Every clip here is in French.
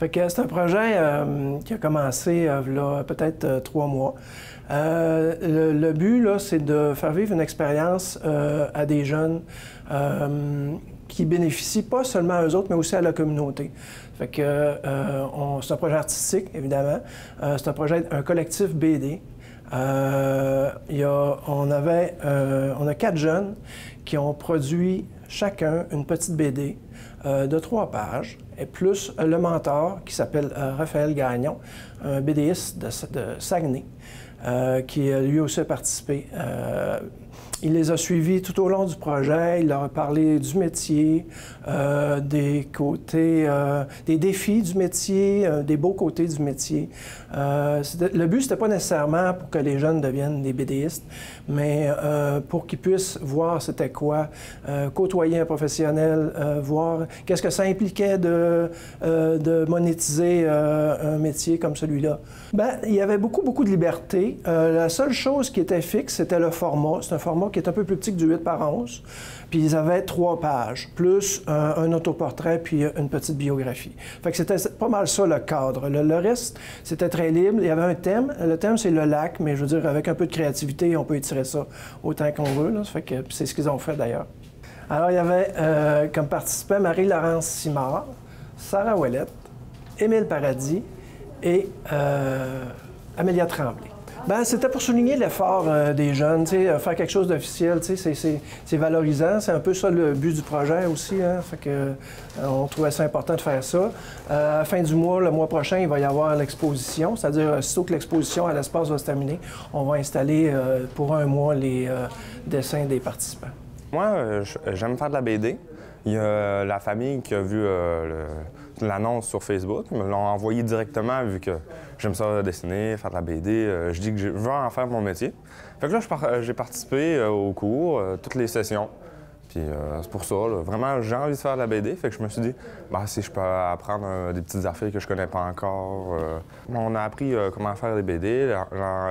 Fait que c'est un projet qui a commencé il y a peut-être 3 mois. Le but, là, c'est de faire vivre une expérience à des jeunes qui bénéficient pas seulement à eux autres, mais aussi à la communauté. Fait que c'est un projet artistique, évidemment. C'est un collectif BD. On a 4 jeunes qui ont produit chacun une petite BD de 3 pages, et plus le mentor qui s'appelle Raphaël Gagnon, un BDiste de Saguenay, qui lui aussi a participé. Il les a suivis tout au long du projet, il leur a parlé du métier, des côtés, des défis du métier, des beaux côtés du métier. Le but, c'était pas nécessairement pour que les jeunes deviennent des BDistes, mais pour qu'ils puissent voir c'était quoi, côtoyer un professionnel, voir qu'est-ce que ça impliquait de monétiser un métier comme celui-là. Bien, il y avait beaucoup de liberté. La seule chose qui était fixe, c'était le format. C'est un format qui est un peu plus petit que du 8 par 11. Puis ils avaient 3 pages, plus un autoportrait, puis une petite biographie. Fait que c'était pas mal ça, le cadre. Le reste, c'était très libre. Il y avait un thème. Le thème, c'est le lac, mais je veux dire, avec un peu de créativité, on peut étirer ça autant qu'on veut. Là. Fait que c'est ce qu'ils ont fait, d'ailleurs. Alors, il y avait comme participants Marie-Laurence Simard, Sarah Ouellette, Émile Paradis et Amélia Tremblay. Bien, c'était pour souligner l'effort des jeunes, faire quelque chose d'officiel, c'est valorisant, c'est un peu ça le but du projet aussi, hein? Fait que, on trouvait ça important de faire ça. À la fin du mois, le mois prochain, il va y avoir l'exposition, c'est-à-dire, aussitôt que l'exposition à l'espace va se terminer, on va installer pour 1 mois les dessins des participants. Moi, j'aime faire de la BD. Il y a la famille qui a vu l'annonce sur Facebook, ils me l'ont envoyé directement vu que j'aime ça dessiner, faire de la BD. Je dis que je veux en faire mon métier. Fait que là, j'ai participé au cours, toutes les sessions. Puis c'est pour ça, là, vraiment, j'ai envie de faire de la BD. Fait que je me suis dit, ben, si je peux apprendre des petites affaires que je connais pas encore. On a appris comment faire des BD,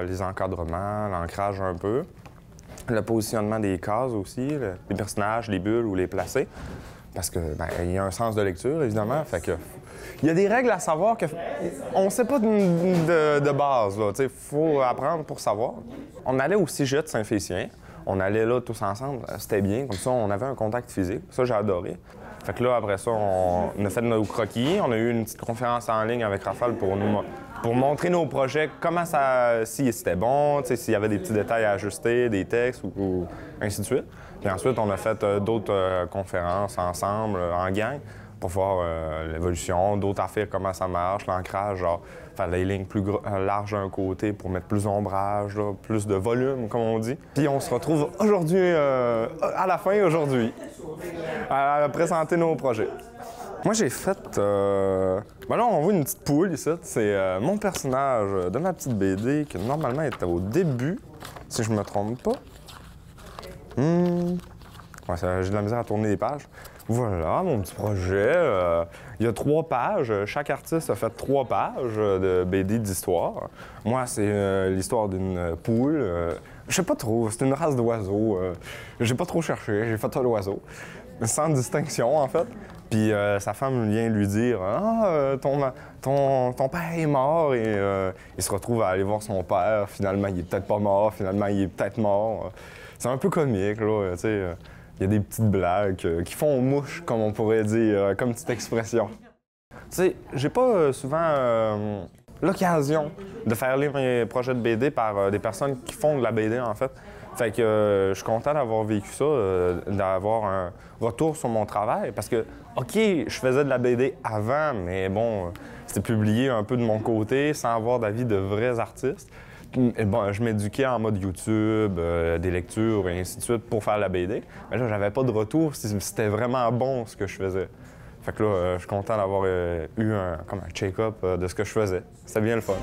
les encadrements, l'ancrage un peu. Le positionnement des cases aussi, les personnages, les bulles ou les placer. Parce que il y a un sens de lecture, évidemment. Fait que il y a des règles à savoir qu'on ne sait pas de base. Il faut apprendre pour savoir. On allait au Cégep de Saint-Félicien. On allait là tous ensemble. C'était bien. Comme ça, on avait un contact physique. Ça, j'ai adoré. Fait que là, après ça, on a fait nos croquis. On a eu une petite conférence en ligne avec Raphaël pour montrer nos projets, si c'était bon, s'il y avait des petits détails à ajuster, des textes ou ainsi de suite. Puis ensuite, on a fait d'autres conférences ensemble, en gang, pour voir l'évolution, d'autres affaires, comment ça marche, l'ancrage, genre faire des lignes plus larges d'un côté pour mettre plus d'ombrage, plus de volume, comme on dit. Puis on se retrouve aujourd'hui, à la fin aujourd'hui, à présenter nos projets. Moi, j'ai fait... Ben là, on voit une petite poule ici. C'est mon personnage de ma petite BD qui, normalement, était au début, si je me trompe pas. Ouais, j'ai de la misère à tourner les pages. Voilà, mon petit projet. Il y a 3 pages. Chaque artiste a fait 3 pages de BD d'histoire. Moi, c'est l'histoire d'une poule. Je sais pas trop, c'est une race d'oiseaux. J'ai pas trop cherché, j'ai fait ça l'oiseau. Sans distinction, en fait. Puis sa femme vient lui dire « Ah, ton père est mort » et il se retrouve à aller voir son père. Finalement, il est peut-être pas mort. Finalement, il est peut-être mort. C'est un peu comique, là, tu sais. Il y a des petites blagues qui font mouche, comme on pourrait dire, comme petite expression. Tu sais, j'ai pas souvent l'occasion de faire lire mes projets de BD par des personnes qui font de la BD, en fait. Fait que je suis content d'avoir vécu ça, d'avoir un retour sur mon travail. Parce que, OK, je faisais de la BD avant, mais bon, c'était publié un peu de mon côté, sans avoir d'avis de vrais artistes. Et bon, je m'éduquais en mode YouTube, des lectures et ainsi de suite pour faire la BD. Mais là, j'avais pas de retour si c'était vraiment bon ce que je faisais. Fait que là, je suis content d'avoir eu comme un check-up de ce que je faisais. C'était bien le fun.